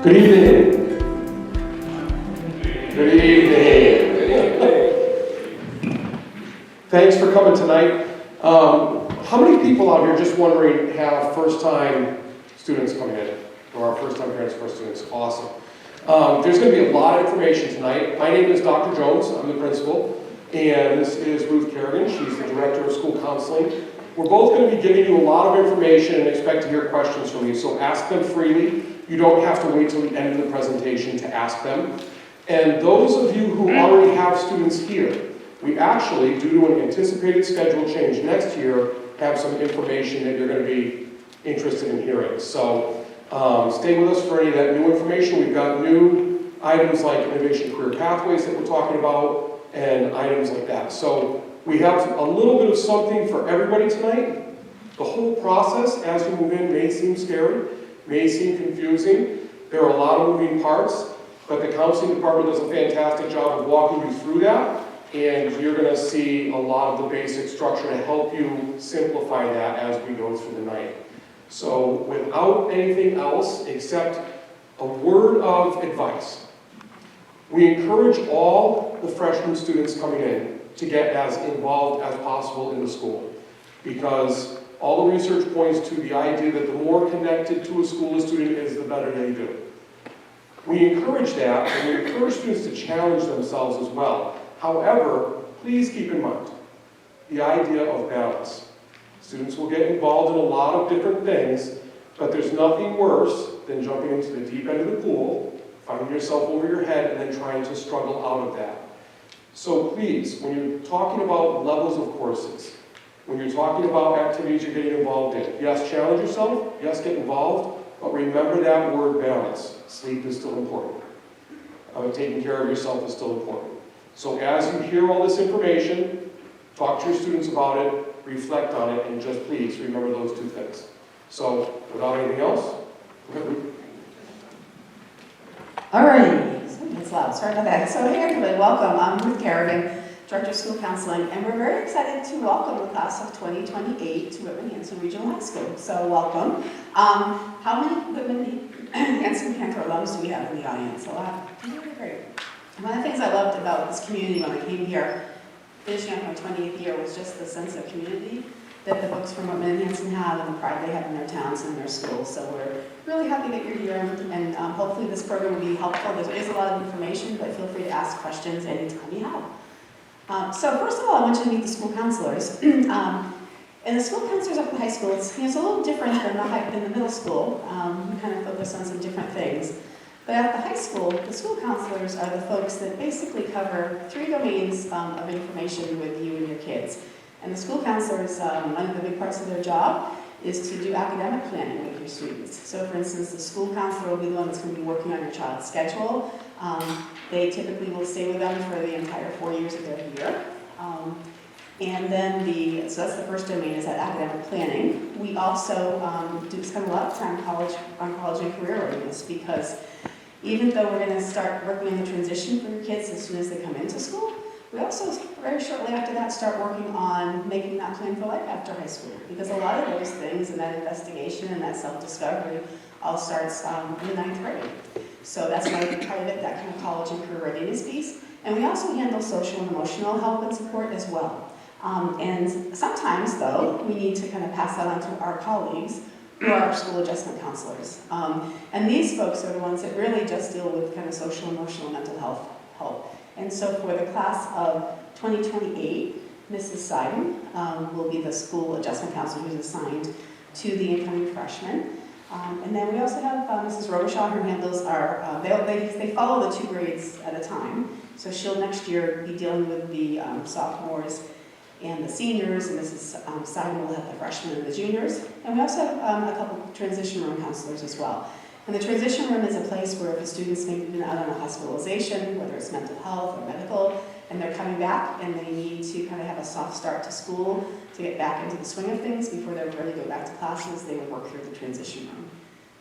Good evening. Good evening. Thanks for coming tonight. How many people out here, just wondering, have first-time students coming in, or are first-time parents for students? Awesome. There's going to be a lot of information tonight. My name is Dr. Jones. I'm the principal, and this is Ruth Kerrigan. She's the director of school counseling. We're both going to be giving you a lot of information and expect to hear questions from you, so ask them freely. You don't have to wait till the end of the presentation to ask them. And those of you who already have students here, we actually, due to an anticipated schedule change next year, have some information that you're going to be interested in hearing. So stay with us for any of that new information. We've got new items like innovation career pathways that we're talking about and items like that. So we have a little bit of something for everybody tonight. The whole process as you move in may seem scary, may seem confusing. There are a lot of moving parts, but the counseling department does a fantastic job of walking you through that. And you're going to see a lot of the basic structure to help you simplify that as we go through the night. So without anything else except a word of advice, we encourage all the freshman students coming in to get as involved as possible in the school, because all the research points to the idea that the more connected to a school a student is, the better they do. We encourage that, and we encourage students to challenge themselves as well. However, please keep in mind the idea of balance. Students will get involved in a lot of different things, but there's nothing worse than jumping into the deep end of the pool, finding yourself over your head, and then trying to struggle out of that. So please, when you're talking about levels of courses, when you're talking about activities you're getting involved in, yes, challenge yourself, yes, get involved, but remember that word balance. Sleep is still important. Taking care of yourself is still important. So as you hear all this information, talk to your students about it, reflect on it, and just please remember those two things. So without anything else, all right. It's loud. Sorry about that. So hey everybody, welcome. I'm Ruth Kerrigan, Director of School Counseling, and we're very excited to welcome the class of 2028 to Whitman-Hanson Regional High School. So welcome. How many Whitman-Hanson Panther alums do we have in the audience? A lot. Really great. One of the things I loved about this community when I came here, finishing up my 20th year, was just the sense of community that the folks from Whitman-Hanson have and the pride they have in their towns and their schools. So we're really happy that you're here, and hopefully this program will be helpful. There is a lot of information, but feel free to ask questions anytime you have. So first of all, I want you to meet the school counselors. And the school counselors up at the high school, it's a little different than the middle school. We kind of focus on some different things. But at the high school, the school counselors are the folks that basically cover 3 domains of information with you and your kids. And the school counselors, one of the big parts of their job is to do academic planning with your students. So for instance, the school counselor will be the one that's going to be working on your child's schedule. They typically will stay with them for the entire 4 years that they're here. And then so that's the first domain, is that academic planning. We also do spend a lot of time on college and career readiness, because even though we're going to start working on the transition for your kids as soon as they come into school, we also, very shortly after that, start working on making that plan for life after high school. Because a lot of those things and that investigation and that self-discovery all starts in the 9th grade. So that's another part of it, that kind of college and career readiness piece. And we also handle social and emotional help and support as well. And sometimes, though, we need to kind of pass that on to our colleagues, who are our school adjustment counselors. And these folks are the ones that really just deal with kind of social, emotional, mental health help. And so for the class of 2028, Mrs. Seiden will be the school adjustment counselor who's assigned to the incoming freshmen. And then we also have Mrs. Robichaud, who handles our, they follow the 2 grades at a time. So she'll next year be dealing with the sophomores and the seniors, and Mrs. Seiden will have the freshmen and the juniors. And we also have a couple transition room counselors as well. And the transition room is a place where if a student's maybe been out on a hospitalization, whether it's mental health or medical, and they're coming back and they need to kind of have a soft start to school to get back into the swing of things before they're ready to go back to classes, they will work through the transition room.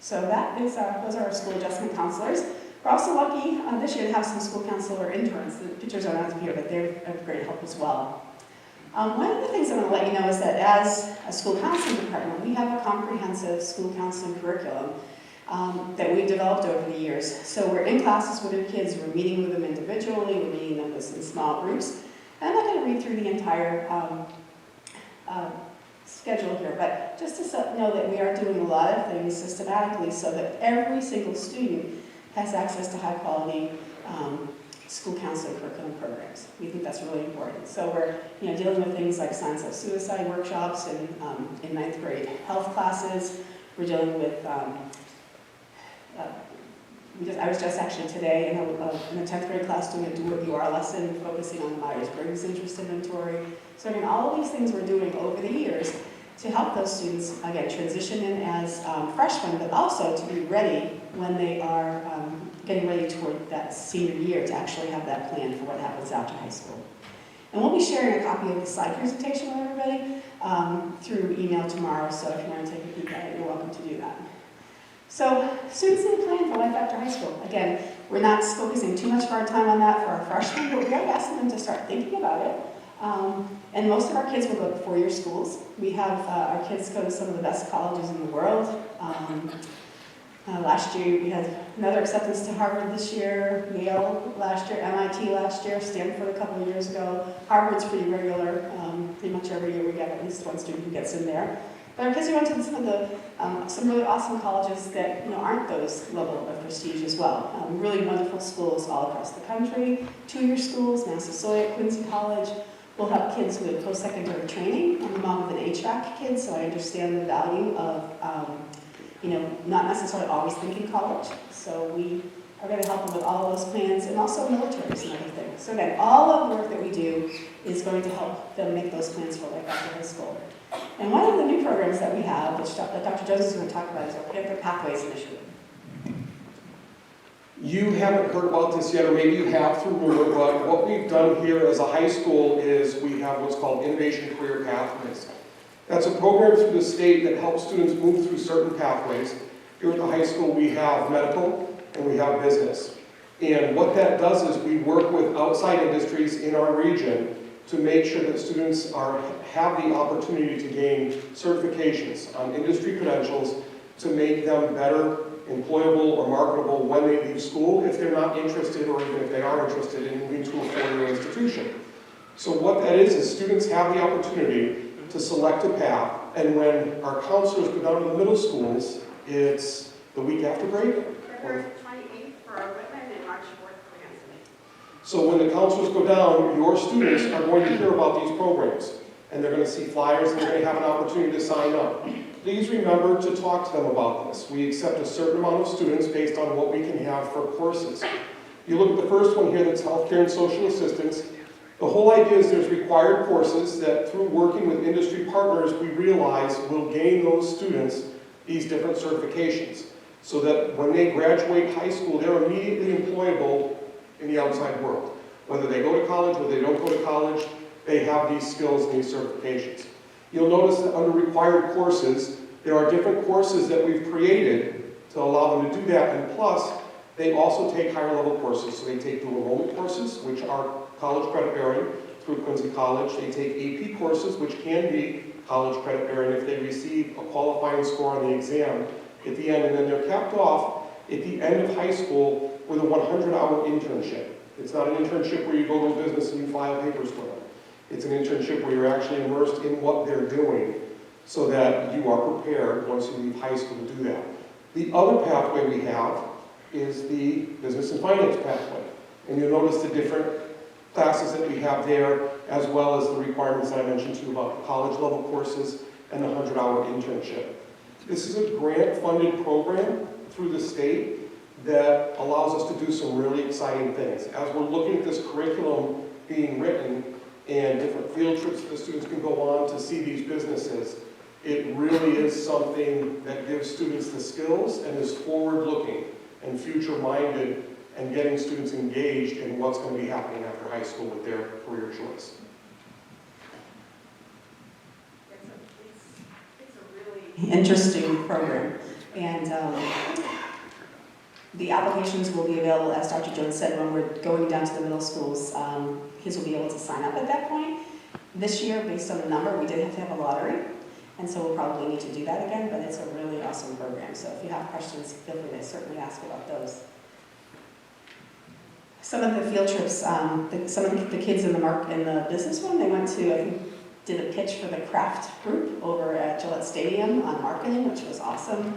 So that is those are our school adjustment counselors. We're also lucky this year to have some school counselor interns. The pictures are not up here, but they're of great help as well. One of the things I want to let you know is that as a school counseling department, we have a comprehensive school counseling curriculum that we've developed over the years. So we're in classes with our kids, we're meeting with them individually, we're meeting them in small groups. And I'm not going to read through the entire schedule here, but just to know that we are doing a lot of things systematically so that every single student has access to high quality school counseling curriculum programs. We think that's really important. So we're dealing with things like signs of suicide workshops in 9th grade health classes. We're dealing with, I was just actually today in a 10th grade class doing a do-what-you-are lesson focusing on the Myers-Briggs interest inventory. So again, all of these things we're doing over the years to help those students, again, transition in as freshmen, but also to be ready when they are getting ready toward that senior year to actually have that plan for what happens after high school. And we'll be sharing a copy of the slide presentation with everybody through email tomorrow, so if you want to take a peek at it, you're welcome to do that. So students need a plan for life after high school. Again, we're not focusing too much of our time on that for our freshmen, but we are asking them to start thinking about it. And most of our kids will go to four-year schools. We have our kids go to some of the best colleges in the world. Last year we had another acceptance to Harvard this year, Yale last year, MIT last year, Stanford a couple of years ago. Harvard's pretty regular. Pretty much every year we get at least one student who gets in there. But our kids are going to some really awesome colleges that aren't those level of prestige as well. Really wonderful schools all across the country. Two-year schools, Massasoit, Quincy College. We'll have kids with post-secondary training. I'm a mom of an HVAC kid, so I understand the value of not necessarily always thinking college. So we are going to help them with all of those plans, and also military is another thing. So again, all of the work that we do is going to help them make those plans for life after high school. And one of the new programs that we have, which Dr. Jones is going to talk about, is our Panther Pathways Initiative. You haven't heard about this yet, or maybe you have through rumor, but what we've done here as a high school is we have what's called Innovation Career Pathways. That's a program through the state that helps students move through certain pathways. Here at the high school we have medical and we have business. And what that does is we work with outside industries in our region to make sure that students have the opportunity to gain certifications on industry credentials to make them better employable or marketable when they leave school if they're not interested, or even if they are interested in moving to a four-year institution. So what that is students have the opportunity to select a path, and when our counselors go down to the middle schools, it's the week after break? February 28th for our women and March 4th for Hanson. So when the counselors go down, your students are going to hear about these programs, and they're going to see flyers, and they're going to have an opportunity to sign up. Please remember to talk to them about this. We accept a certain amount of students based on what we can have for courses. You look at the first one here, that's healthcare and social assistance. The whole idea is there's required courses that through working with industry partners, we realize will gain those students these different certifications, so that when they graduate high school, they're immediately employable in the outside world. Whether they go to college, whether they don't go to college, they have these skills and these certifications. You'll notice that under required courses, there are different courses that we've created to allow them to do that, and plus, they also take higher level courses. So they take dual enrollment courses, which are college credit bearing through Quincy College. They take AP courses, which can be college credit bearing if they receive a qualifying score on the exam at the end, and then they're capped off at the end of high school with a 100-hour internship. It's not an internship where you go to a business and you file papers for them. It's an internship where you're actually immersed in what they're doing so that you are prepared once you leave high school to do that. The other pathway we have is the business and finance pathway. And you'll notice the different classes that we have there, as well as the requirements that I mentioned to you about the college level courses and the 100-hour internship. This is a grant-funded program through the state that allows us to do some really exciting things. As we're looking at this curriculum being written and different field trips that the students can go on to see these businesses, it really is something that gives students the skills and is forward-looking and future-minded and getting students engaged in what's going to be happening after high school with their career choice. It's a really interesting program. And the applications will be available, as Dr. Jones said, when we're going down to the middle schools. Kids will be able to sign up at that point. This year, based on the number, we did have to have a lottery. And so we'll probably need to do that again, but it's a really awesome program. So if you have have questions, feel free to certainly ask about those. Some of the field trips, some of the kids in the business one, they went to, I think, did a pitch for the craft group over at Gillette Stadium on marketing, which was awesome.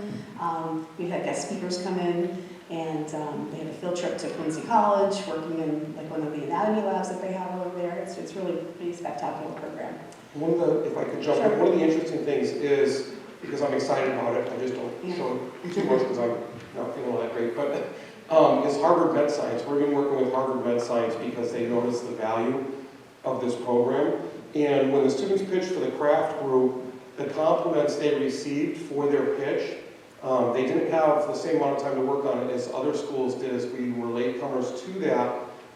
We had guest speakers come in, and they had a field trip to Quincy College, working in like one of the anatomy labs that they have over there. It's really a pretty spectacular program. One of the, if I could jump in, one of the interesting things is, because I'm excited about it, I just don't show it too much because I'm not feeling all that great, but is Harvard Med Science. We've been working with Harvard Med Science because they noticed the value of this program. And when the students pitched for the craft group, the compliments they received for their pitch, they didn't have the same amount of time to work on it as other schools did, as we were latecomers to that.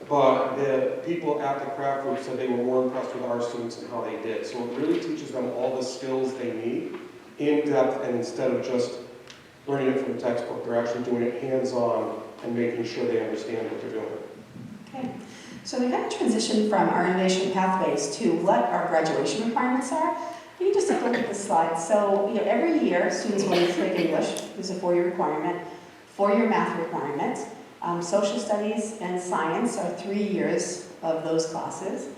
But the people at the craft group said they were more impressed with our students and how they did. So it really teaches them all the skills they need in depth, and instead of just learning it from the textbook, they're actually doing it hands-on and making sure they understand what they're doing. Okay, so we kind of transition from our innovation pathways to what our graduation requirements are. You can just take a look at this slide. So, every year students will need to take English. There's a 4-year requirement, 4-year math requirement. Social studies and science are 3 years of those classes.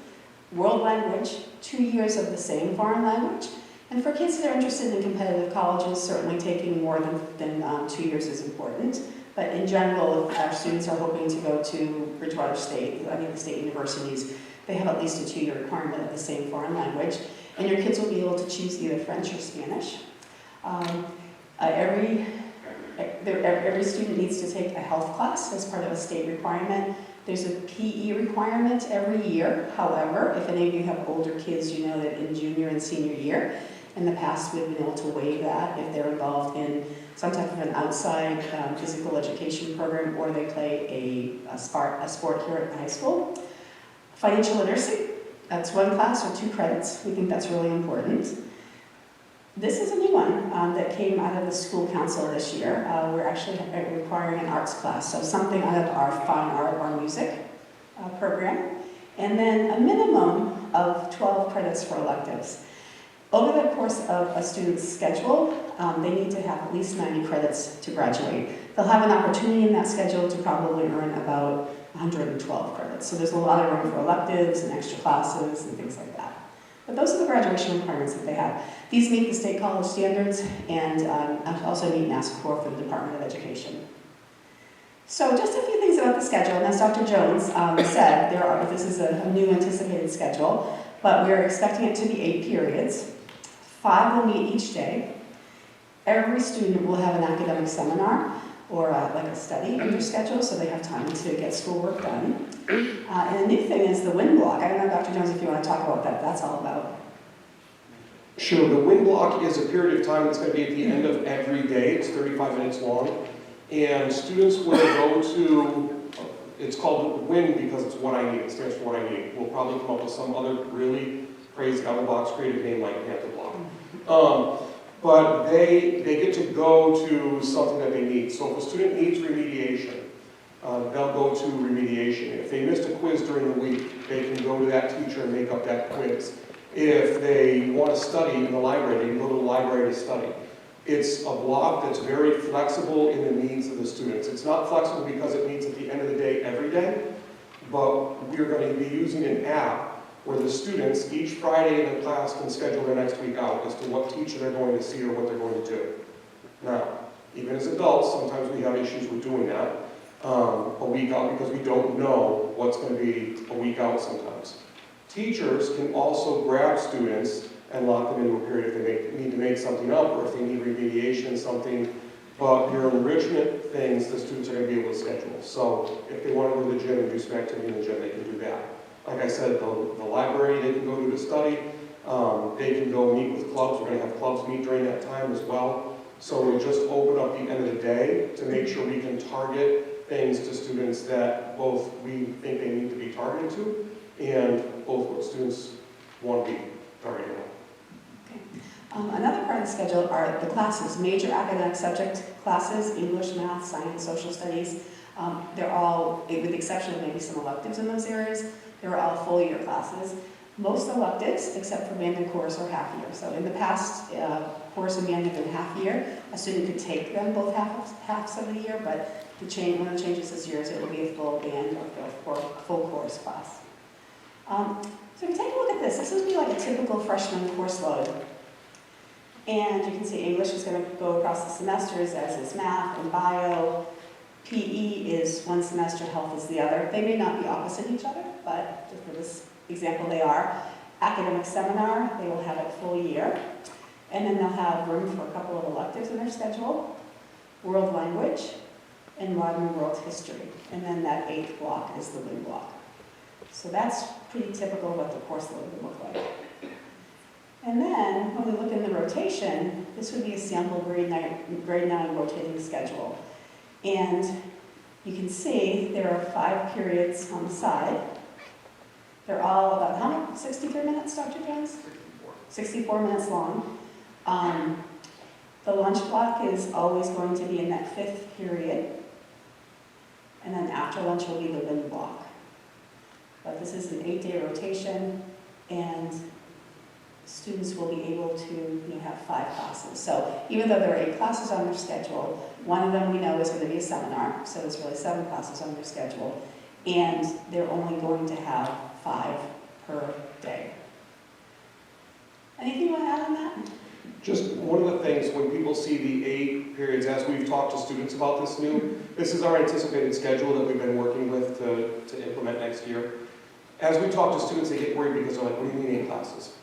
World language, 2 years of the same foreign language. And for kids that are interested in competitive colleges, certainly taking more than 2 years is important. But in general, if our students are hoping to go to Bridgewater State, the state universities, they have at least a 2-year requirement of the same foreign language. And your kids will be able to choose either French or Spanish. Every student needs to take a health class as part of a state requirement. There's a PE requirement every year. However, if any of you have older kids, you know that in junior and senior year, in the past we've been able to waive that if they're involved in some type of an outside physical education program, or they play a sport here at the high school. Financial literacy, that's 1 class or 2 credits. We think that's really important. This is a new one that came out of the school council this year. We're actually requiring an arts class, so something out of our fine art or music program. And then a minimum of 12 credits for electives. Over the course of a student's schedule, they need to have at least 90 credits to graduate. They'll have an opportunity in that schedule to probably earn about 112 credits. So there's a lot of room for electives and extra classes and things like that. But those are the graduation requirements that they have. These meet the state college standards and also meet and ask for the Department of Education. So just a few things about the schedule, and as Dr. Jones said, this is a new anticipated schedule, but we're expecting it to be 8 periods. 5 will meet each day. Every student will have an academic seminar or like a study in their schedule, so they have time to get schoolwork done. And the new thing is the wind block. I don't know, Dr. Jones, if you want to talk about what that's all about. Sure, the wind block is a period of time that's going to be at the end of every day. It's 35 minutes long. And students will go to, it's called WIN because it's what I need. It stands for what I need. We'll probably come up with some other really crazy out-of-the-box creative name like Panther Block. But they get to go to something that they need. So if a student needs remediation, they'll go to remediation. If they missed a quiz during the week, they can go to that teacher and make up that quiz. If they want to study in the library, they can go to the library to study. It's a block that's very flexible in the needs of the students. It's not flexible because it meets at the end of the day every day, but we're going to be using an app where the students, each Friday in the class, can schedule their next week out as to what teacher they're going to see or what they're going to do. Now, even as adults, sometimes we have issues with doing that a week out because we don't know what's going to be a week out sometimes. Teachers can also grab students and lock them into a period if they need to make something up or if they need remediation something. But your enrichment things, the students are going to be able to schedule. So if they want to go to the gym and do some activity in the gym, they can do that. Like I said, the library, they can go to study. They can go meet with clubs. We're going to have clubs meet during that time as well. So we just open up the end of the day to make sure we can target things to students that both we think they need to be targeted to and both what students want to be targeted on. Okay. Another part of the schedule are the classes, major academic subject classes, English, math, science, social studies. They're all, with the exception of maybe some electives in those areas, they're all full-year classes. Most electives, except for band and chorus, are half-year. So in the past, course and manual in half year. A student could take them both halves of the year, but one of the changes this year is it will be a full band or full course class. So if you take a look at this would be like a typical freshman course load. And you can see English is going to go across the semesters, as is math and bio. PE is one semester, health is the other. They may not be opposite each other, but just for this example, they are. Academic seminar, they will have it full year. And then they'll have room for a couple of electives in their schedule. World language and modern world history. And then that 8th block is the WIN block. So that's pretty typical of what the course load would look like. And then, when we look in the rotation, this would be a sample grade 9 rotating schedule. And you can see there are 5 periods on the side. They're all about, how many? 63 minutes, Dr. Jones? 64 minutes long. The lunch block is always going to be in that 5th period. And then after lunch will be the WIN block. But this is an 8-day rotation, and students will be able to have 5 classes. So even though there are 8 classes on their schedule, one of them we know is going to be a seminar, so there's really 7 classes on their schedule, and they're only going to have 5 per day. Anything you want to add on that? Just one of the things, when people see the 8 periods, as we've talked to students about this is our anticipated schedule that we've been working with to implement next year. As we talk to students, they get worried because they're like, what do you mean 8 classes?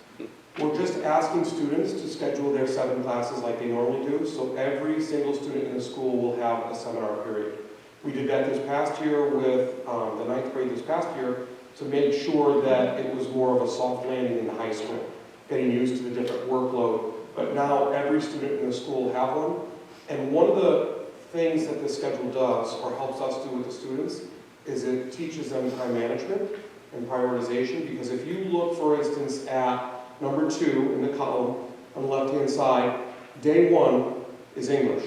We're just asking students to schedule their 7 classes like they normally do, so every single student in the school will have a seminar period. We did that this past year with the 9th grade this past year to make sure that it was more of a soft landing in the high school, getting used to the different workload. But now every student in the school will have one, and one of the things that this schedule does, or helps us do with the students, is it teaches them time management and prioritization, because if you look, for instance, at number 2 in the column on the left-hand side, day 1 is English.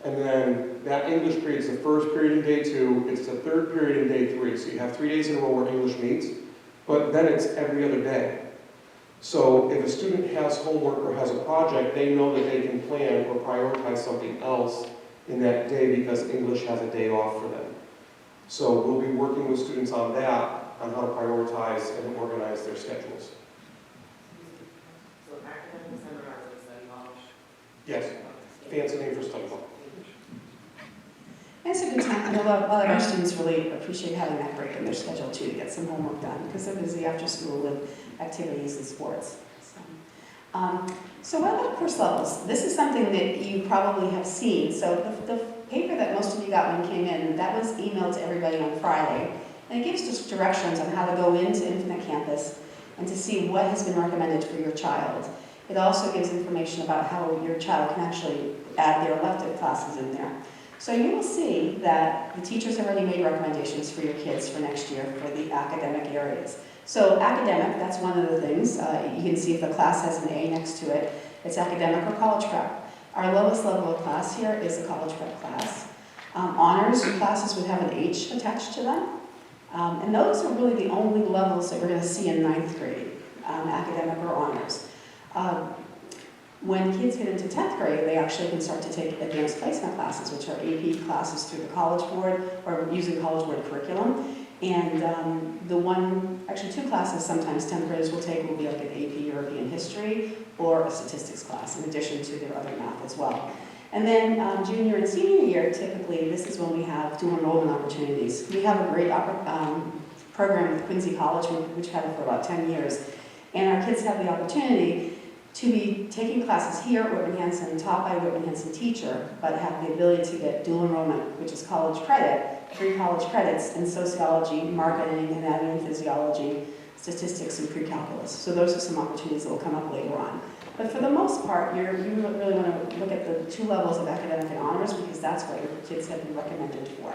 And then that English period is the first period in day 2, it's the 3rd period in day 3. So you have 3 days in a row where English meets, but then it's every other day. So if a student has homework or has a project, they know that they can plan or prioritize something else in that day because English has a day off for them. So we'll be working with students on that, on how to prioritize and organize their schedules. So academic seminars and study halls? Yes, fancy name for study hall. And it's a good time. I know a lot of our students really appreciate having that break in their schedule too, to get some homework done, because they're busy after school with activities and sports. So what about course levels? This is something that you probably have seen. So the paper that most of you got when you came in, that was emailed to everybody on Friday. And it gives just directions on how to go into Infinite Campus and to see what has been recommended for your child. It also gives information about how your child can actually add their elective classes in there. So you will see that the teachers have already made recommendations for your kids for next year for the academic areas. So academic, that's one of the things. You can see if the class has an A next to it, it's academic or college prep. Our lowest level of class here is a college prep class. Honors classes would have an H attached to them. And those are really the only levels that we're going to see in 9th grade, academic or honors. When kids get into 10th grade, they actually can start to take advanced placement classes, which are AP classes through the College Board or using College Board curriculum. And actually 2 classes sometimes 10th graders will take will be like an AP European history or a statistics class in addition to their other math as well. And then junior and senior year, typically this is when we have dual enrollment opportunities. We have a great program with Quincy College, which had it for about 10 years. And our kids have the opportunity to be taking classes here at Whitman-Hanson, taught by a Whitman-Hanson teacher, but have the ability to get dual enrollment, which is college credit, 3 college credits in sociology, marketing, anatomy and physiology, statistics, and pre-calculus. So those are some opportunities that will come up later on. But for the most part, you really want to look at the 2 levels of academic and honors because that's what your kids have been recommended for.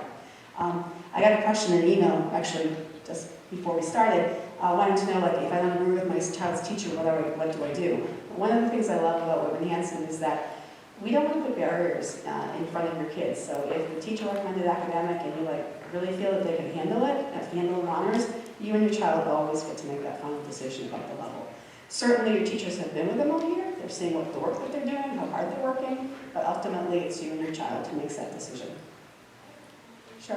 I got a question in an email, actually, just before we started, wanting to know, like, if I don't agree with my child's teacher, what do I do? One of the things I love about Whitman-Hanson is that we don't want to put barriers in front of your kids. So if the teacher recommended academic and you really feel that they can handle it, handle honors, you and your child always get to make that final decision about the level. Certainly your teachers have been with them all year. They're seeing what the work that they're doing, how hard they're working, but ultimately it's you and your child who makes that decision. Sure.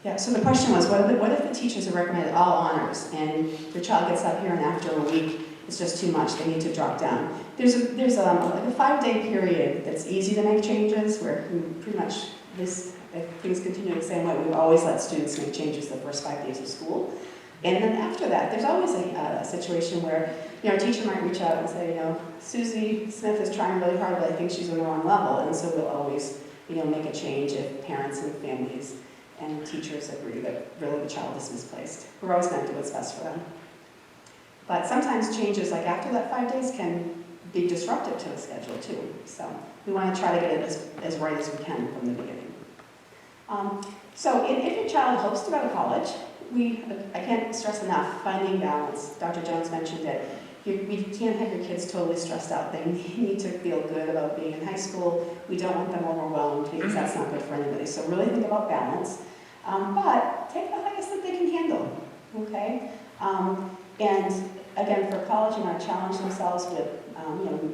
Yeah, so the question was, what if the teachers have recommended all honors and your child gets up here and after a week it's just too much, they need to drop down? There's like a 5-day period that's easy to make changes where we pretty much if things continue the same way, we've always let students make changes the first 5 days of school. And then after that, there's always a situation where, a teacher might reach out and say, Susie Smith is trying really hard, but I think she's on the wrong level. And so we'll always, make a change if parents and families and teachers agree that really the child is misplaced. We're always going to do what's best for them. But sometimes changes like after that 5 days can be disruptive to the schedule too. So we want to try to get it as right as we can from the beginning. So if your child hopes to go to college, I can't stress enough, finding balance. Dr. Jones mentioned it. We can't have your kids totally stressed out. They need to feel good about being in high school. We don't want them overwhelmed because that's not good for anybody. So really think about balance. But take the highest that they can handle, okay? And again, for college, you want to challenge themselves with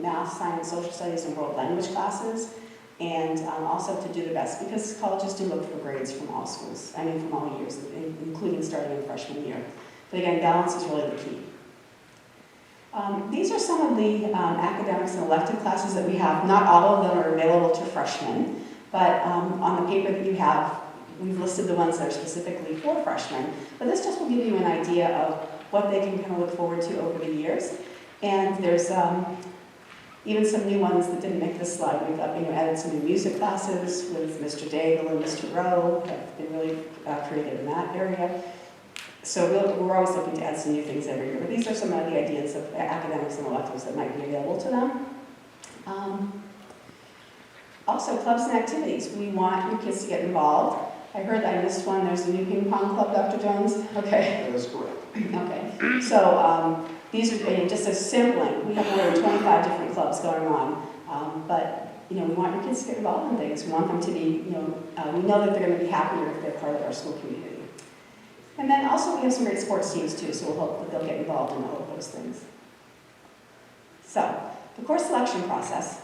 math, science, social studies, and world language classes. And also to do the best, because colleges do look for grades from all schools, from all years, including starting in freshman year. But again, balance is really the key. These are some of the academics and elective classes that we have. Not all of them are available to freshmen, but on the paper that you have, we've listed the ones that are specifically for freshmen. But this just will give you an idea of what they can kind of look forward to over the years. And there's even some new ones that didn't make this slide. We've added some new music classes with Mr. Daigle and Mr. Rowe. Have been really creative in that area. So we're always looking to add some new things every year. But these are some of the ideas of academics and electives that might be available to them. Also, clubs and activities. We want your kids to get involved. I heard I missed one. There's a new ping pong club, Dr. Jones? Okay. That is correct. Okay. So these are just a sampling. We have more than 25 different clubs going on. But we want your kids to get involved in things. We want them to be, we know that they're going to be happier if they're part of our school community. And then also we have some great sports teams too, so we'll hope that they'll get involved in all of those things. So, the course selection process.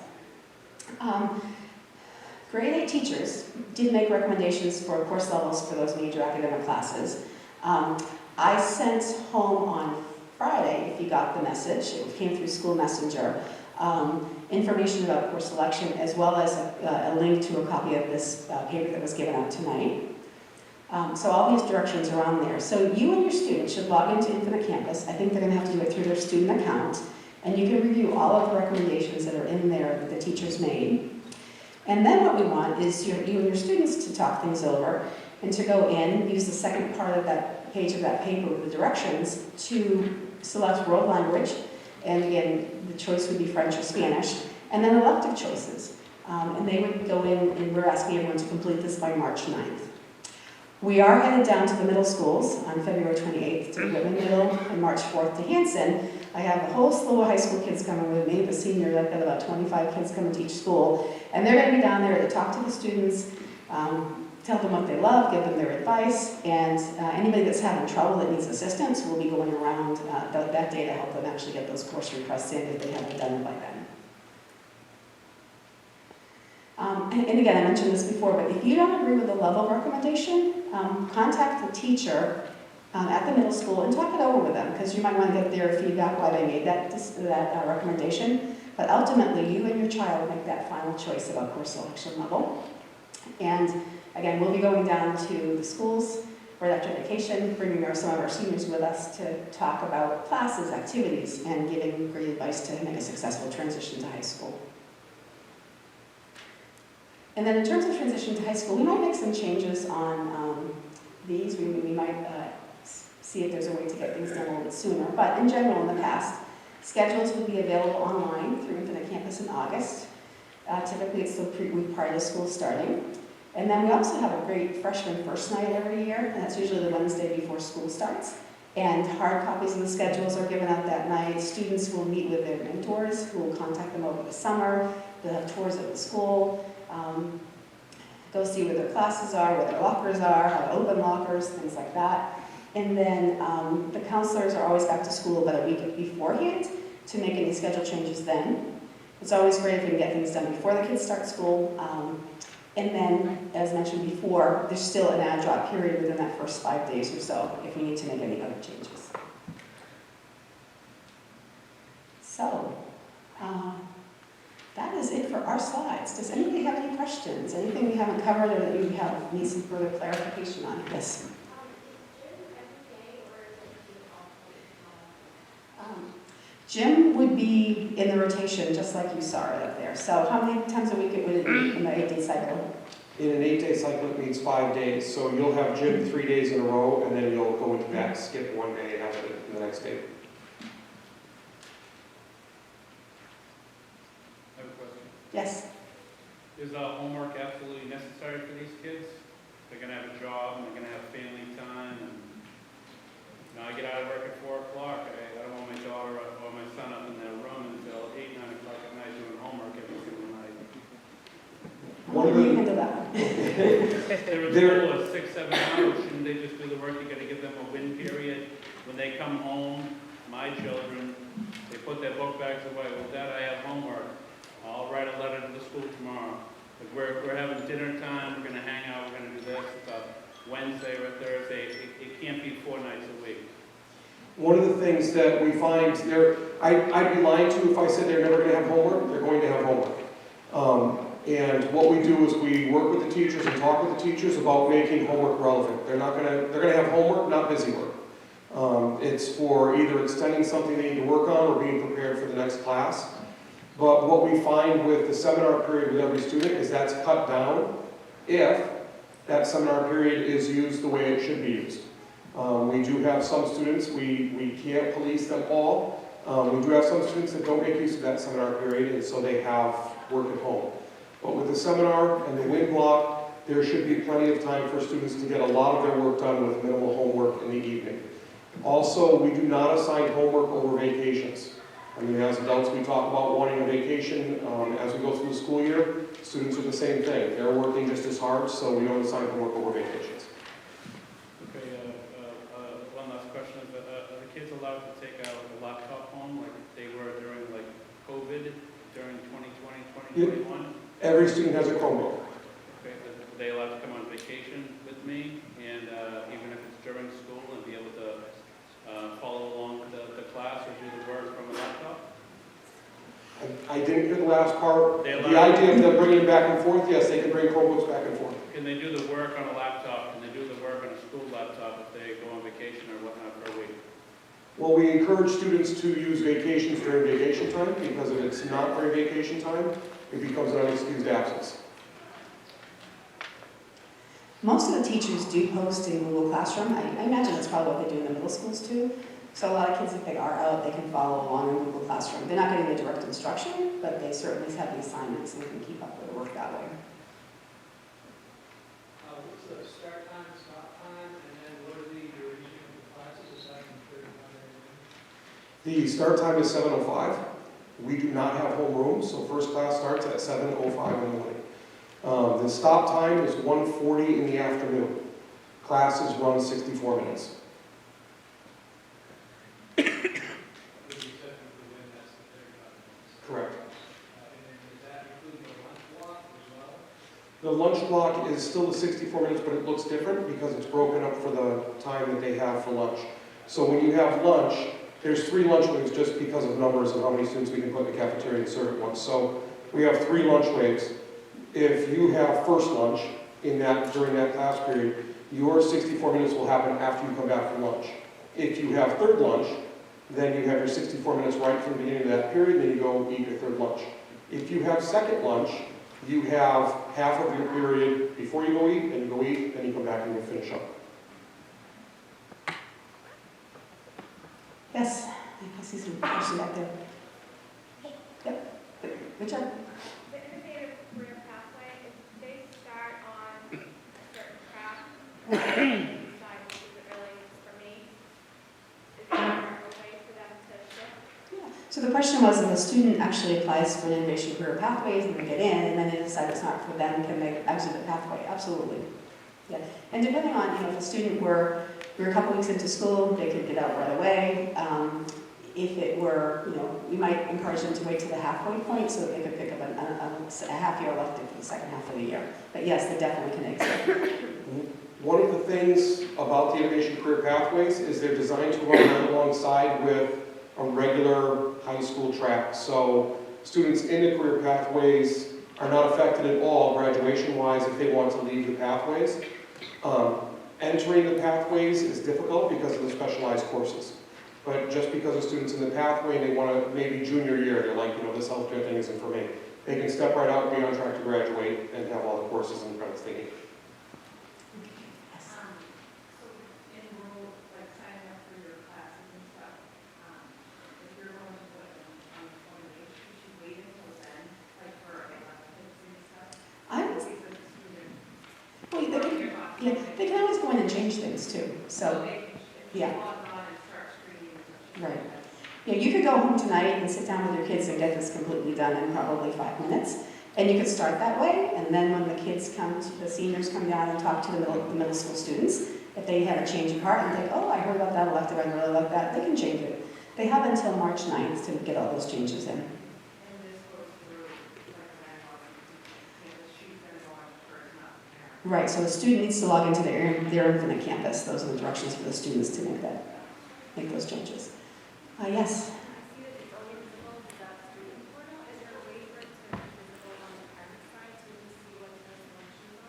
Grade 8 teachers did make recommendations for course levels for those major academic classes. I sent home on Friday, if you got the message, it came through School Messenger, information about course selection as well as a link to a copy of this paper that was given out tonight. So all these directions are on there. So you and your students should log into Infinite Campus. I think they're going to have to do it through their student account. And you can review all of the recommendations that are in there that the teachers made. And then what we want is you and your students to talk things over and to go in, use the second part of that page of that paper with the directions to select world language. And again, the choice would be French or Spanish. And then elective choices. And they would go in, and we're asking everyone to complete this by March 9th. We are headed down to the middle schools on February 28th to Whitman Middle and March 4th to Hanson. I have a whole slew of high school kids coming with me, the seniors. I've got about 25 kids coming to each school. And they're going to be down there to talk to the students, tell them what they love, give them their advice, and anybody that's having trouble that needs assistance will be going around that day to help them actually get those course requests in if they haven't done it by then. And again, I mentioned this before, but if you don't agree with the level recommendation, contact the teacher at the middle school and talk it over with them, because you might want to get their feedback why they made that recommendation. But ultimately, you and your child make that final choice about course selection level. And again, we'll be going down to the schools right after vacation, bringing some of our seniors with us to talk about classes, activities, and giving great advice to make a successful transition to high school. And then in terms of transition to high school, we might make some changes on these. We might see if there's a way to get things done a little bit sooner. But in general, in the past, schedules would be available online through Infinite Campus in August. Typically, it's the pre-week part of the school starting. And then we also have a great freshman first night every year, and that's usually the Wednesday before school starts. And hard copies of the schedules are given out that night. Students will meet with their mentors who will contact them over the summer. They'll have tours of the school, go see where their classes are, where their lockers are, how to open lockers, things like that. And then the counselors are always back to school about a week beforehand to make any schedule changes then. It's always great if we can get things done before the kids start school. And then, as mentioned before, there's still an add drop period within that first 5 days or so if we need to make any other changes. So, that is it for our slides. Does anybody have any questions? Anything we haven't covered or that you need some further clarification on? Yes? Gym would be in the rotation, just like you saw it up there. So how many times a week would it be in the 8-day cycle? In an 8-day cycle, it means 5 days. So you'll have gym 3 days in a row, and then you'll go into back, skip 1 day, and have it the next day. I have a question. Yes? Is homework absolutely necessary for these kids? They're gonna have a job, and they're gonna have family time, and I get out of work at 4 o'clock. I don't want my daughter or my son up in their room until 8, 9 o'clock at night doing homework every single night. What do you handle that one? They're in school at 6, 7 hours. Shouldn't they just do the work? You gotta give them a win period. When they come home, my children, they put their book bags away. Well, Dad, I have homework. I'll write a letter to the school tomorrow. If we're having dinner time, we're gonna hang out, we're gonna do this. It's a Wednesday or Thursday. It can't be 4 nights a week. One of the things that we find there, I'd be lying to you if I said they're never going to have homework. They're going to have homework. And what we do is we work with the teachers and talk with the teachers about making homework relevant. They're going to have homework, not busy work. It's for either extending something they need to work on or being prepared for the next class. But what we find with the seminar period with every student is that's cut down if that seminar period is used the way it should be used. We do have some students, we can't police them all. We do have some students that don't make use of that seminar period, and so they have work at home. But with the seminar and the WIN block, there should be plenty of time for students to get a lot of their work done with minimal homework in the evening. Also, we do not assign homework over vacations. I mean, as adults, we talk about wanting a vacation as we go through the school year. Students are the same thing. They're working just as hard, so we don't assign homework over vacations. Okay, one last question. Are the kids allowed to take out a laptop home like they were during like COVID, during 2020, 2021? Every student has a Chromebook. Okay, are they allowed to come on vacation with me, and even if it's during school, and be able to follow along the class or do the work from a laptop? I didn't hear the last part. They The allow- idea of them bringing it back and forth, yes, they can bring Chromebooks back and forth. Can they do the work on a laptop? Can they do the work on a school laptop if they go on vacation or whatnot for a week? Well, we encourage students to use vacations during vacation time, because if it's not during vacation time, it becomes an unexcused absence. Most of the teachers do post in Google Classroom. I imagine that's probably what they do in the middle schools too. So a lot of kids, if they are out, they can follow along in Google Classroom. They're not getting the direct instruction, but they certainly have the assignments and they can keep up with the work that way. What's the start time, stop time, and then what are the duration of the classes aside from 35 minutes? The start time is 7:05. We do not have homeroom, so first class starts at 7:05 in the morning. The stop time is 1:40 in the afternoon. Classes run 64 minutes. With the exception for when that's the 35 minutes. Correct. And then does that include the lunch block as well? The lunch block is still the 64 minutes, but it looks different because it's broken up for the time that they have for lunch. So when you have lunch, there's 3 lunch waves just because of numbers of how many students we can put in the cafeteria and serve at once. So we have 3 lunch waves. If you have first lunch during that class period, your 64 minutes will happen after you come back from lunch. If you have third lunch, then you have your 64 minutes right from the beginning of that period, then you go eat your third lunch. If you have second lunch, you have half of your period before you go eat, then you go eat, then you come back and you finish up. Yes, I see some question back there. Yep, good job. The innovative career pathway, if they start on a certain track, decide this is really for me, question was, if a student actually applies for an innovation career pathways and they get in, and then they decide it's not for them, can they exit the pathway? Absolutely. Yeah. And depending on, if a student we're a couple weeks into school, they could get out right away. If it were, we might encourage them to wait to the halfway point so that they could pick up a half-year elective for the second half of the year. But yes, they definitely can exit. One of the things about the Innovation Career Pathways is they're designed to run right alongside with a regular high school track. So students in the career pathways are not affected at all graduation-wise if they want to leave the pathways. Entering the pathways is difficult because of the specialized courses. But just because a student's in the pathway and they want to, maybe junior year, they're like, this healthcare thing isn't for me. They can step right out and be on track to graduate and have all the courses and credits they need. So enroll, like signing up for your classes and stuff, if you're going to put on the 28th, should you wait until then, like for electives and stuff? I was, Wait for the student. well, they can always go in and change things too. So, yeah. Log on and start screening. Right. Yeah, you could go home tonight and sit down with your kids and get this completely done in probably 5 minutes. And you could start that way, and then when the kids come, the seniors come down and talk to the middle school students, if they have a change of heart and think, oh, I heard about that elective, I really like that, they can change it. They have until March 9th to get all those changes in. And this goes through, like, the sheets that are on for not the parent. Right, so the student needs to log into their Infinite Campus. Those are the directions for the students to make those changes. Yes? I see that it's only visible to that student portal. Is there a way for it to be visible on the parent side so we can see what the selections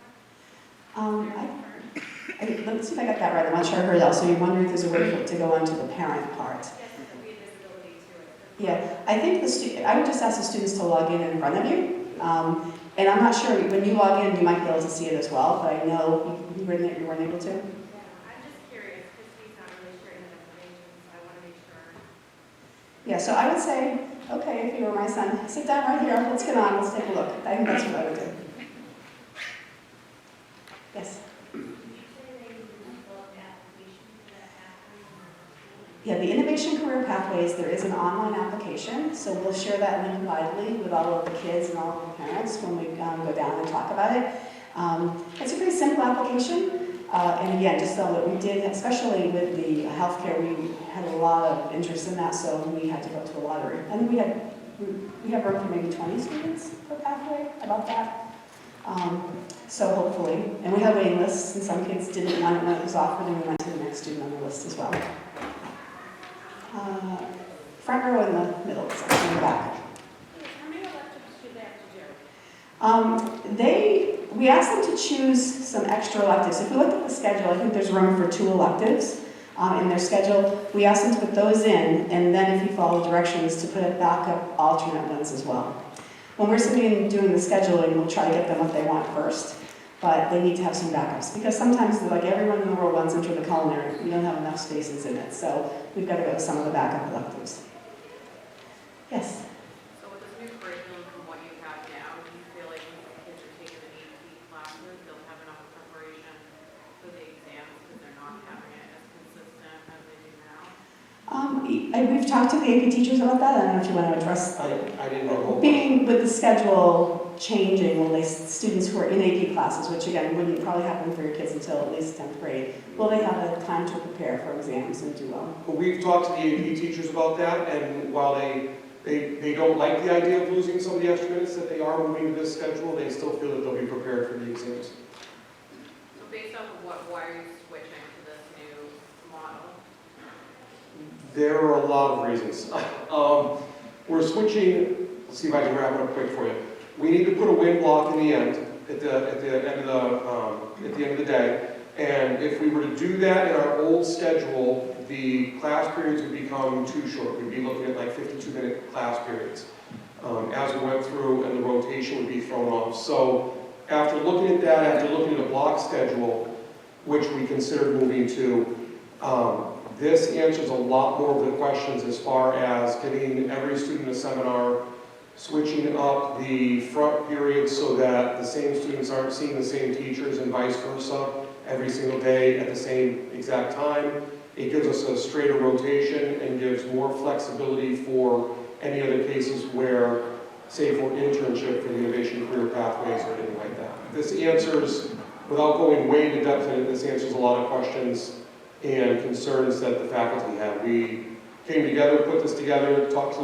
are? Let's see if I got that right. I'm not sure I heard it all. So you're wondering if there's a way for it to go onto the parent part. Yes, there could be a visibility to it. Yeah, I think I would just ask the students to log in front of you. And I'm not sure, when you log in, you might be able to see it as well, but I know you weren't able to. Yeah, I'm just curious because he's not really sure in the information, so I want to make sure. Yeah, so I would say, okay, if you were my son, sit down right here, let's get on, let's take a look. I think that's what I would do. Yes? Did you say they would develop the application for that pathway? Yeah, the Innovation Career Pathways, there is an online application, so we'll share that link widely with all of the kids and all of the parents when we go down and talk about it. It's a pretty simple application, and again, just so that we did, especially with the healthcare, we had a lot of interest in that, so we had to go to a lottery. And we have room for maybe 20 students per pathway, about that. So hopefully, and we had waiting lists, and some kids didn't want it when it was offered, and we went to the next student on the list as well. Front row in the middle, section in the back. How many electives do they have to do? We asked them to choose some extra electives. If we look at the schedule, I think there's room for 2 electives in their schedule. We asked them to put those in, and then if you follow directions, to put it back up alternate ones as well. When we're sitting and doing the scheduling, we'll try to get them what they want first, but they need to have some backups, because sometimes, like everyone in the world wants into the culinary, we don't have enough spaces in it, so we've got to go to some of the backup electives. Yes? So with this new curriculum from what you have now, do you feel like when the kids are taking the AP classes, they'll have enough preparation for the exams because they're not having it as consistent as they do now? We've talked to the AP teachers about that. I don't know if you want to address I didn't know. being with the schedule changing, will they, students who are in AP classes, which again wouldn't probably happen for your kids until at least 10th grade, will they have the time to prepare for exams and do well? We've talked to the AP teachers about that, and while they don't like the idea of losing some of the extra minutes that they are moving to this schedule, they still feel that they'll be prepared for the exams. So based off of why are you switching to this new model? There are a lot of reasons. We're switching, let's see if I can wrap it up quick for you. We need to put a win block in the end, at the end of the day. And if we were to do that in our old schedule, the class periods would become too short. We'd be looking at like 52-minute class periods as we went through, and the rotation would be thrown off. So after looking at that, after looking at a block schedule, which we considered moving to, this answers a lot more of the questions as far as getting every student a seminar, switching up the front periods so that the same students aren't seeing the same teachers and vice versa every single day at the same exact time. It gives us a straighter rotation and gives more flexibility for any other cases where, say for internship for the innovation career pathways or anything like that. This answers, without going way into depth in it, this answers a lot of questions and concerns that the faculty have. We came together, put this together, talked to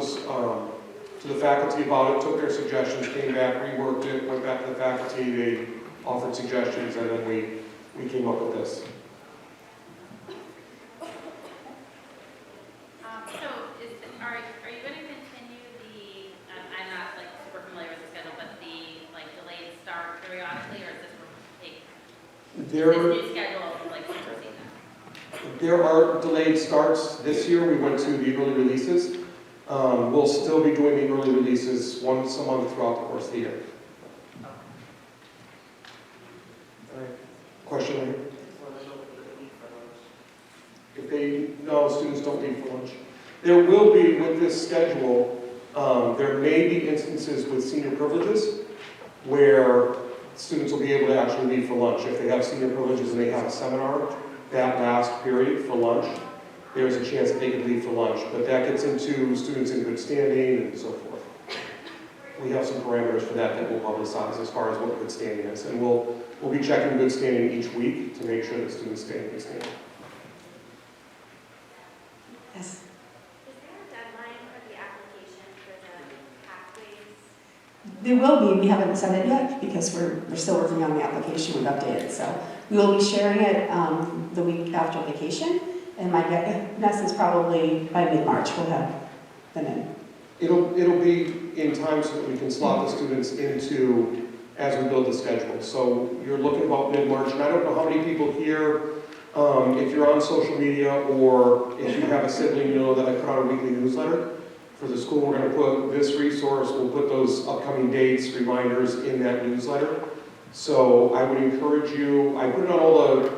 the faculty about it, took their suggestions, came back, reworked it, went back to the faculty, they offered suggestions, and then we came up with this. Are you going to continue the, I'm not like super familiar with the schedule, but the like delayed start periodically, or is this going to take, this new schedule like supersede that? There are delayed starts. This year we went to the early releases. We'll still be doing the early releases once a month throughout the course of the year. All right. Question here? If they, no, students don't leave for lunch. There will be, with this schedule, there may be instances with senior privileges where students will be able to actually leave for lunch. If they have senior privileges and they have a seminar, that last period for lunch, there's a chance that they could leave for lunch. But that gets into students in good standing and so forth. We have some parameters for that we'll publicize as far as what good standing is. And we'll be checking good standing each week to make sure that students stay in good standing. Yes. Is there a deadline for the application for the pathways? There will be. We haven't set it yet because we're still working on the application. We've updated. So we will be sharing it the week after vacation. And my guess is probably by mid-March we'll have them in. It'll be in time so that we can slot the students into as we build the schedule. So you're looking about mid-March, and I don't know how many people here, if you're on social media or if you have a sibling, you know that I put out a weekly newsletter for the school. We're going to put this resource, we'll put those upcoming dates, reminders in that newsletter. So I would encourage you, I put it on all the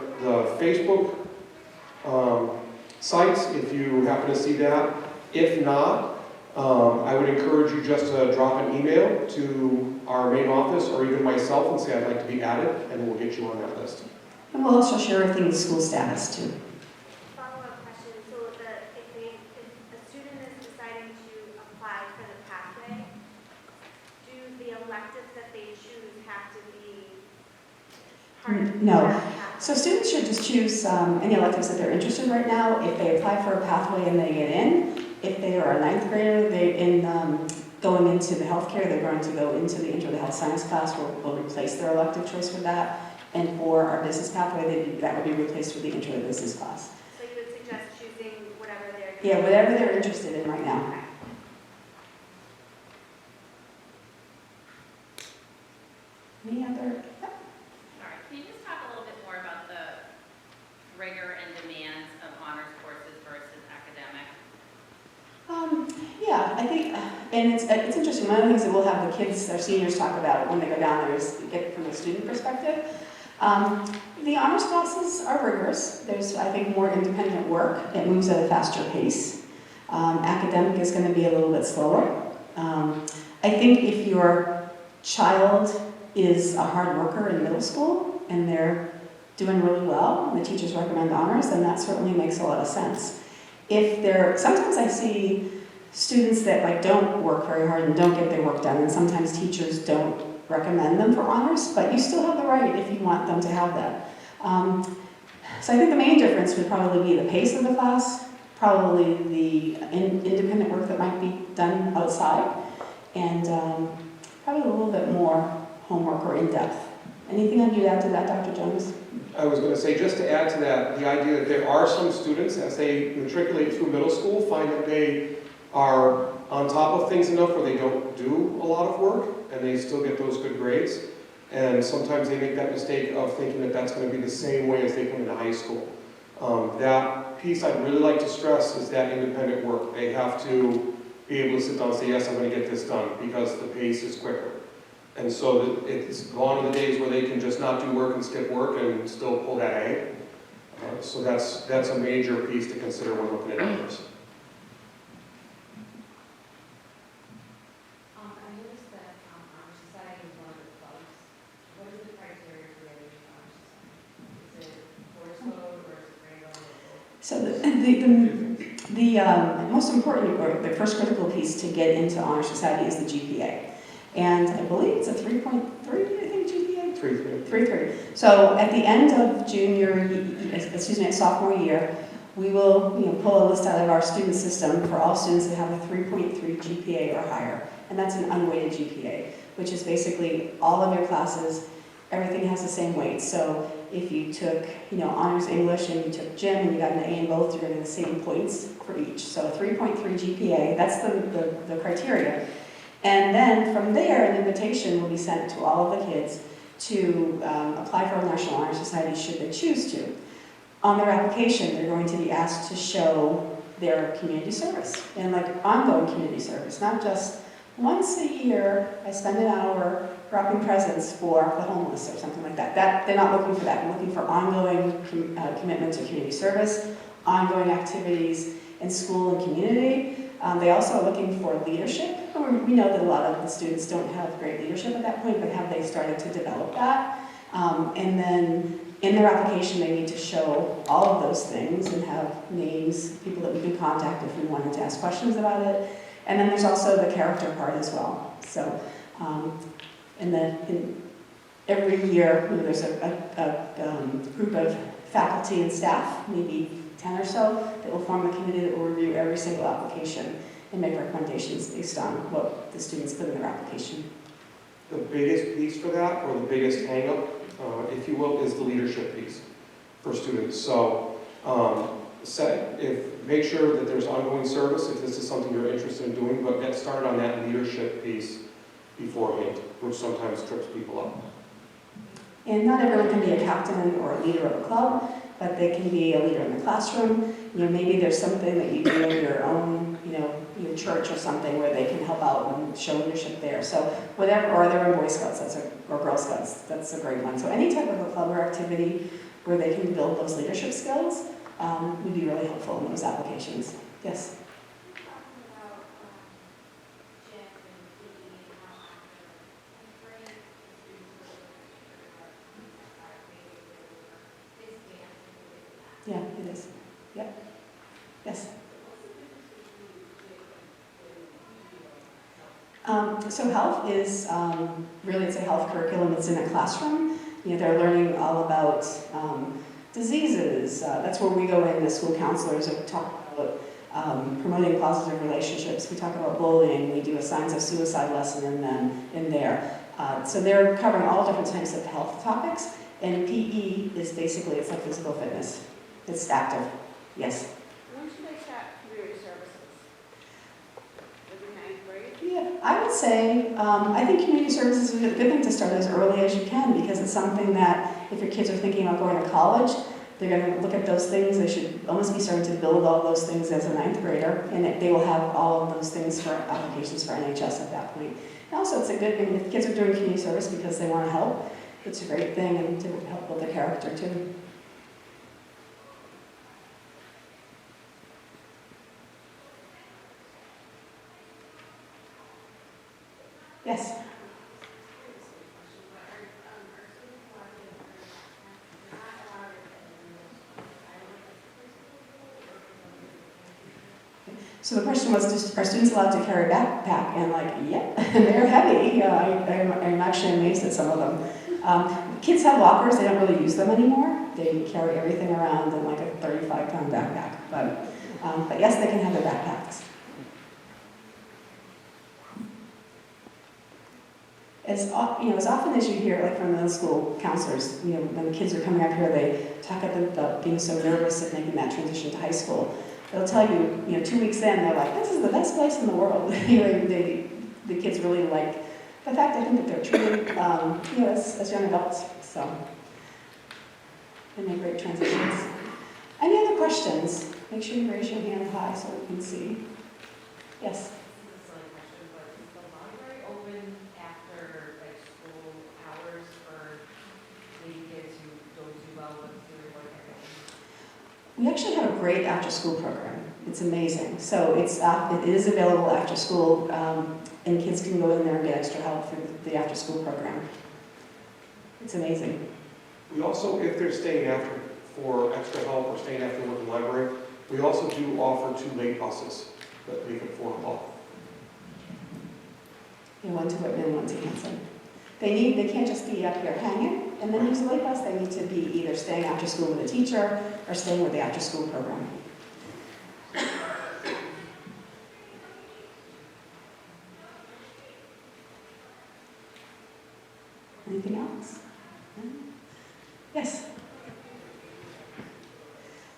Facebook sites if you happen to see that. If not, I would encourage you just to drop an email to our main office or even myself and say I'd like to be added, and we'll get you on that list. And we'll also share everything with school status too. Follow-up question, so if a student is deciding to apply for the pathway, do the electives that they choose have to be part of No. that pathway? So students should just choose any electives that they're interested in right now. If they apply for a pathway and they get in, if they are a ninth grader, going into the healthcare, they're going to go into the Intro to Health Science class. We'll replace their elective choice with that. And for our business pathway, that would be replaced with the Intro to Business class. So you would suggest choosing whatever they're... Yeah, whatever they're interested in right now. Okay. Any other? Sorry, can you just talk a little bit more about the rigor and demands of honors courses versus academic? Yeah, I think, and it's interesting. One of the things that we'll have the kids, our seniors, talk about when they go down there is get it from the student perspective. The honors classes are rigorous. There's, I think, more independent work. It moves at a faster pace. Academic is going to be a little bit slower. I think if your child is a hard worker in middle school and they're doing really well and the teachers recommend honors, then that certainly makes a lot of sense. Sometimes I see students that don't work very hard and don't get their work done, and sometimes teachers don't recommend them for honors, but you still have the right if you want them to have that. So I think the main difference would probably be the pace of the class, probably the independent work that might be done outside, and probably a little bit more homework or in-depth. Anything that you'd add to that, Dr. Jones? I was going to say, just to add to that, the idea that there are some students, as they matriculate through middle school, find that they are on top of things enough where they don't do a lot of work, and they still get those good grades. And sometimes they make that mistake of thinking that that's going to be the same way as they come into high school. That piece I'd really like to stress is that independent work. They have to be able to sit down and say, yes, I'm going to get this done, because the pace is quicker. And so it's gone to the days where they can just not do work and skip work and still pull that A. So that's a major piece to consider when looking at numbers. I noticed that Honor Society is one of the clubs. What is the criteria for getting an Honor Society? Is it course load or is it grade level? So The most important, or the first critical piece to get into Honor Society is the GPA. And I believe it's a 3.3, I think, GPA? 3.3. 3.3. So at the end of sophomore year, we will pull a list out of our student system for all students that have a 3.3 GPA or higher. And that's an unweighted GPA, which is basically all of your classes, everything has the same weight. So if you took, honors English and you took gym and you got an A in both, you're going to get the same points for each. So a 3.3 GPA, that's the criteria. And then from there, an invitation will be sent to all of the kids to apply for a National Honor Society should they choose to. On their application, they're going to be asked to show their community service and ongoing community service, not just once a year I spend an hour wrapping presents for the homeless or something like that. They're not looking for that. They're looking for ongoing commitment to community service, ongoing activities in school and community. They also are looking for leadership. We know that a lot of the students don't have great leadership at that point, but have they started to develop that? And then in their application, they need to show all of those things and have names, people that we can contact if we wanted to ask questions about it. And then there's also the character part as well. So, every year, there's a group of faculty and staff, maybe 10 or so, that will form a committee that will review every single application and make recommendations based on what the students put in their application. The biggest piece for that, or the biggest hang-up, if you will, is the leadership piece for students. So make sure that there's ongoing service if this is something you're interested in doing, but get started on that leadership piece beforehand, which sometimes trips people up. And not everyone can be a captain or a leader of a club, but they can be a leader in the classroom. Maybe there's something that you do in your own, your church or something where they can help out and show leadership there. So whatever, or they're in Boy Scouts, or Girl Scouts, that's a great one. So any type of a club or activity where they can build those leadership skills would be really helpful in those applications. Yes? Yeah, it is. Yep. Yes. So health is really, it's a health curriculum. It's in a classroom. They're learning all about diseases. That's where we go in as school counselors and talk about promoting positive relationships. We talk about bullying. We do a signs of suicide lesson in there. So they're covering all different types of health topics. And PE is basically, it's like physical fitness. It's active. Yes? When should they start community services? Maybe ninth grade? Yeah, I would say, I think community services is a good thing to start as early as you can, because it's something that if your kids are thinking about going to college, they're going to look at those things. They should almost be starting to build all those things as a ninth grader, and they will have all of those things for applications for NHS at that point. And also, it's a good thing if kids are doing community service because they want to help. It's a great thing, and to help build their character too. Yes. So the question was, are students allowed to carry a backpack? And yep, they're heavy. I'm actually amazed at some of them. Kids have lockers, they don't really use them anymore. They carry everything around in a 35-pound backpack. But yes, they can have their backpacks. As often as you hear, from middle school counselors, when the kids are coming up here, they talk about being so nervous of making that transition to high school. They'll tell you, 2 weeks in, they're like, this is the best place in the world. The kids really like the fact, I think, that they're treated, as young adults. So, they make great transitions. Any other questions? Make sure you raise your hand high so we can see. Yes? We actually have a great after-school program. It's amazing. So it is available after school, and kids can go in there and get extra help through the after-school program. It's amazing. We also, if they're staying after for extra help or staying after work in the library, We also do offer 2 late buses that leave at 4 o'clock. Yeah, one to Whitman, one to Hanson. They can't just be up here hanging and then use the late bus. They need to be either staying after school with a teacher or staying with the after-school program. Anything else? No? Yes?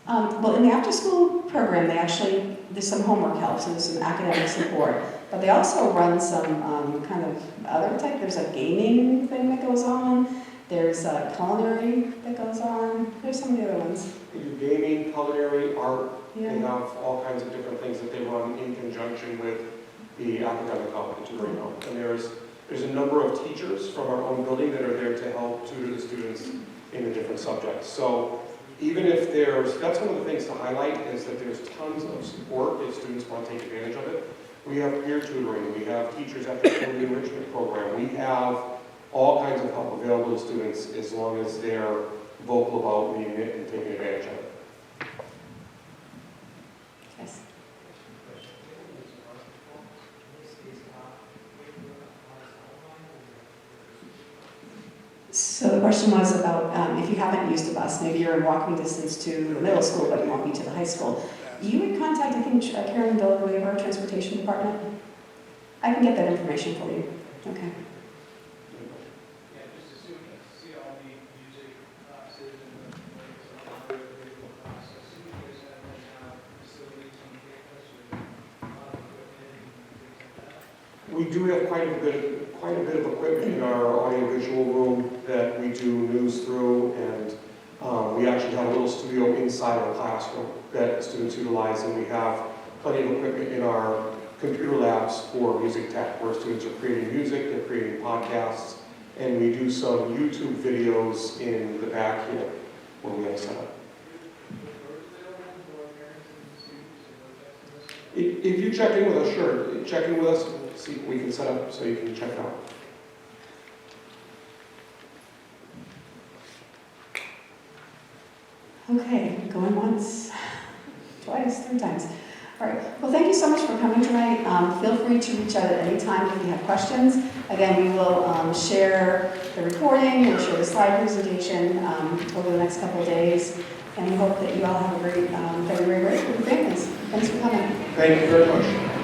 Well, in the after-school program, there's some homework help, so there's some academic support. But they also run some kind of other type. There's a gaming thing that goes on. There's a culinary that goes on. There's some of the other ones. They do gaming, culinary, art. Yeah. They have all kinds of different things that they run in conjunction with the academic help, the tutoring help. And there's a number of teachers from our own building that are there to help tutor the students in the different subjects. So even if that's one of the things to highlight is that there's tons of support if students want to take advantage of it. We have peer tutoring, we have teachers after school enrichment program, we have all kinds of help available to students as long as they're vocal about needing it and taking advantage of it. Yes. So the question was about if you haven't used a bus, maybe you're in walking distance to the middle school, but you're walking to the high school. You would contact, I think, Karen Villanueva, Transportation Department. I can get that information for you. Okay. Yeah, just to see all the music classes and the video process. See if you guys have any facilities on campus or equipment and things like that. We do have quite a bit of equipment in our audiovisual room that we do news through, and we actually have a little studio inside our classroom that students utilize, and we have plenty of equipment in our computer labs for music tech, where students are creating music, they're creating podcasts, and we do some YouTube videos in the back here when we have set up. If you check in with us, sure, check in with us, see what we can set up so you can check it out. Okay, going once, twice, 3 times. All right, well, thank you so much for coming tonight. Feel free to reach out at any time if you have questions. Again, we will share the recording, we'll share the slide presentation over the next couple of days, and we hope that you all have a great February break with your families. Thanks for coming. Thank you very much.